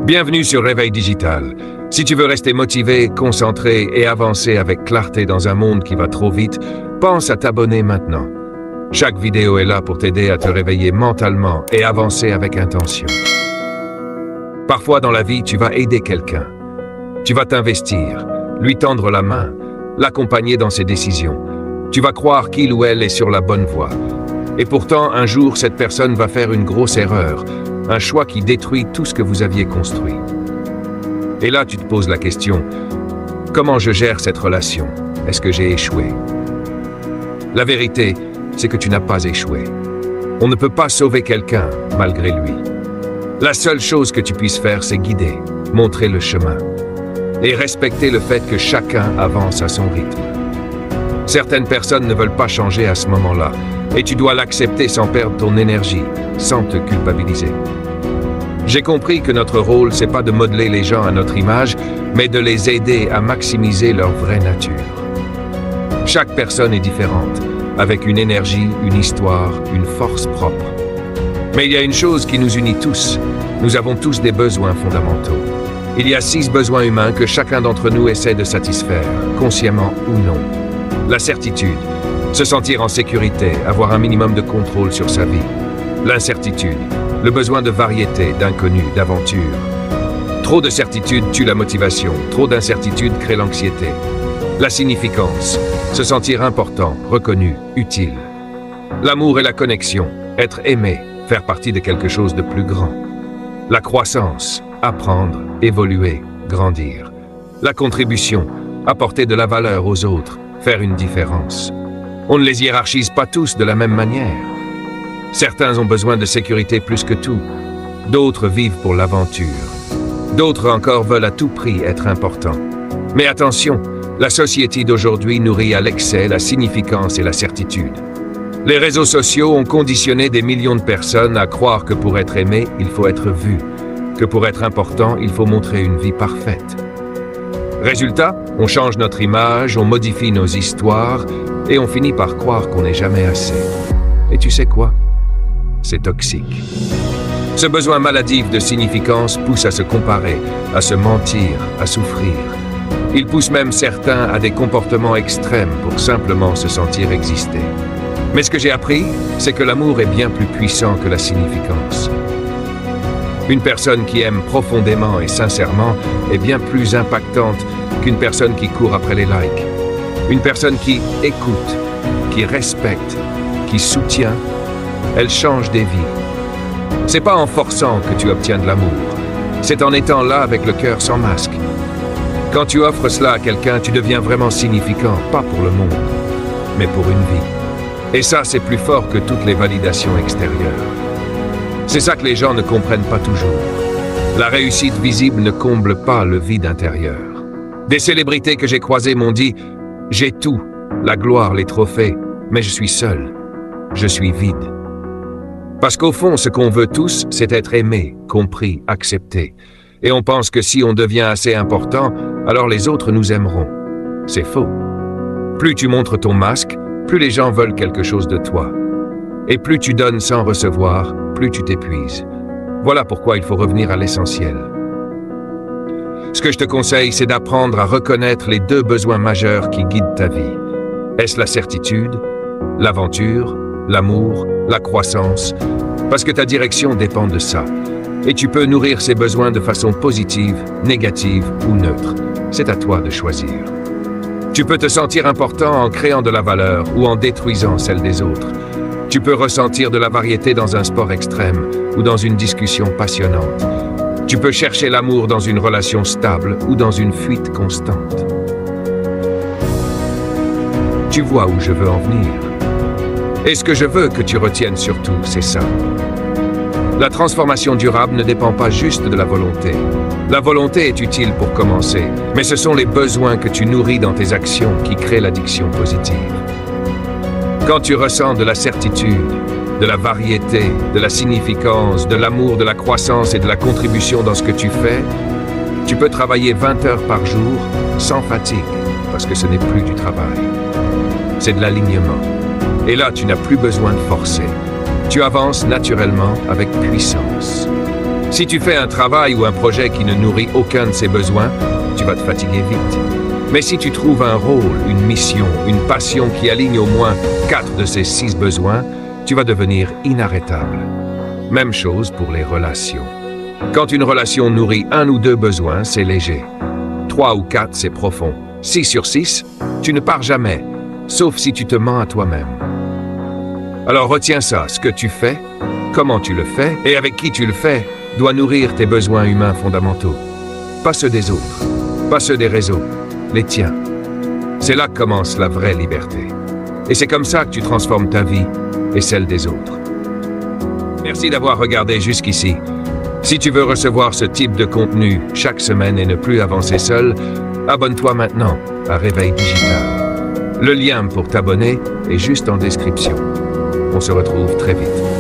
Bienvenue sur Réveil Digital. Si tu veux rester motivé, concentré et avancer avec clarté dans un monde qui va trop vite, pense à t'abonner maintenant. Chaque vidéo est là pour t'aider à te réveiller mentalement et avancer avec intention. Parfois dans la vie, tu vas aider quelqu'un. Tu vas t'investir, lui tendre la main, l'accompagner dans ses décisions. Tu vas croire qu'il ou elle est sur la bonne voie. Et pourtant, un jour, cette personne va faire une grosse erreur, un choix qui détruit tout ce que vous aviez construit. Et là, tu te poses la question, comment je gère cette relation? Est-ce que j'ai échoué? La vérité, c'est que tu n'as pas échoué. On ne peut pas sauver quelqu'un malgré lui. La seule chose que tu puisses faire, c'est guider, montrer le chemin et respecter le fait que chacun avance à son rythme. Certaines personnes ne veulent pas changer à ce moment-là et tu dois l'accepter sans perdre ton énergie, sans te culpabiliser. J'ai compris que notre rôle, c'est pas de modeler les gens à notre image, mais de les aider à maximiser leur vraie nature. Chaque personne est différente, avec une énergie, une histoire, une force propre. Mais il y a une chose qui nous unit tous. Nous avons tous des besoins fondamentaux. Il y a 6 besoins humains que chacun d'entre nous essaie de satisfaire, consciemment ou non. La certitude, se sentir en sécurité, avoir un minimum de contrôle sur sa vie. L'incertitude, le besoin de variété, d'inconnu, d'aventure. Trop de certitude tue la motivation, trop d'incertitude crée l'anxiété. La significance, se sentir important, reconnu, utile. L'amour et la connexion, être aimé, faire partie de quelque chose de plus grand. La croissance, apprendre, évoluer, grandir. La contribution, apporter de la valeur aux autres, faire une différence. On ne les hiérarchise pas tous de la même manière. Certains ont besoin de sécurité plus que tout. D'autres vivent pour l'aventure. D'autres encore veulent à tout prix être importants. Mais attention, la société d'aujourd'hui nourrit à l'excès la significance et la certitude. Les réseaux sociaux ont conditionné des millions de personnes à croire que pour être aimé, il faut être vu, que pour être important, il faut montrer une vie parfaite. Résultat, on change notre image, on modifie nos histoires et on finit par croire qu'on n'est jamais assez. Et tu sais quoi? C'est toxique. Ce besoin maladif de significance pousse à se comparer, à se mentir, à souffrir. Il pousse même certains à des comportements extrêmes pour simplement se sentir exister. Mais ce que j'ai appris, c'est que l'amour est bien plus puissant que la significance. Une personne qui aime profondément et sincèrement est bien plus impactante qu'une personne qui court après les likes. Une personne qui écoute, qui respecte, qui soutient, elle change des vies. C'est pas en forçant que tu obtiens de l'amour. C'est en étant là avec le cœur sans masque. Quand tu offres cela à quelqu'un, tu deviens vraiment significant, pas pour le monde, mais pour une vie. Et ça, c'est plus fort que toutes les validations extérieures. C'est ça que les gens ne comprennent pas toujours. La réussite visible ne comble pas le vide intérieur. Des célébrités que j'ai croisées m'ont dit « J'ai tout, la gloire, les trophées, mais je suis seul. Je suis vide. » Parce qu'au fond, ce qu'on veut tous, c'est être aimé, compris, accepté. Et on pense que si on devient assez important, alors les autres nous aimeront. C'est faux. Plus tu montres ton masque, plus les gens veulent quelque chose de toi. Et plus tu donnes sans recevoir, plus tu t'épuises. Voilà pourquoi il faut revenir à l'essentiel. Ce que je te conseille, c'est d'apprendre à reconnaître les 2 besoins majeurs qui guident ta vie. Est-ce la certitude, l'aventure, l'amour, la croissance? Parce que ta direction dépend de ça. Et tu peux nourrir ces besoins de façon positive, négative ou neutre. C'est à toi de choisir. Tu peux te sentir important en créant de la valeur ou en détruisant celle des autres. Tu peux ressentir de la variété dans un sport extrême ou dans une discussion passionnante. Tu peux chercher l'amour dans une relation stable ou dans une fuite constante. Tu vois où je veux en venir. Et ce que je veux que tu retiennes surtout, c'est ça. La transformation durable ne dépend pas juste de la volonté. La volonté est utile pour commencer, mais ce sont les besoins que tu nourris dans tes actions qui créent l'addiction positive. Quand tu ressens de la certitude, de la variété, de la significance, de l'amour, de la croissance et de la contribution dans ce que tu fais, tu peux travailler 20 heures par jour sans fatigue, parce que ce n'est plus du travail. C'est de l'alignement. Et là, tu n'as plus besoin de forcer. Tu avances naturellement avec puissance. Si tu fais un travail ou un projet qui ne nourrit aucun de ces besoins, tu vas te fatiguer vite. Mais si tu trouves un rôle, une mission, une passion qui aligne au moins 4 de ces 6 besoins, tu vas devenir inarrêtable. Même chose pour les relations. Quand une relation nourrit 1 ou 2 besoins, c'est léger. 3 ou 4, c'est profond. 6 sur 6, tu ne pars jamais, sauf si tu te mens à toi-même. Alors retiens ça, ce que tu fais, comment tu le fais et avec qui tu le fais, doit nourrir tes besoins humains fondamentaux. Pas ceux des autres, pas ceux des réseaux, les tiens. C'est là que commence la vraie liberté. Et c'est comme ça que tu transformes ta vie et celle des autres. Merci d'avoir regardé jusqu'ici. Si tu veux recevoir ce type de contenu chaque semaine et ne plus avancer seul, abonne-toi maintenant à Réveil Digital. Le lien pour t'abonner est juste en description. On se retrouve très vite.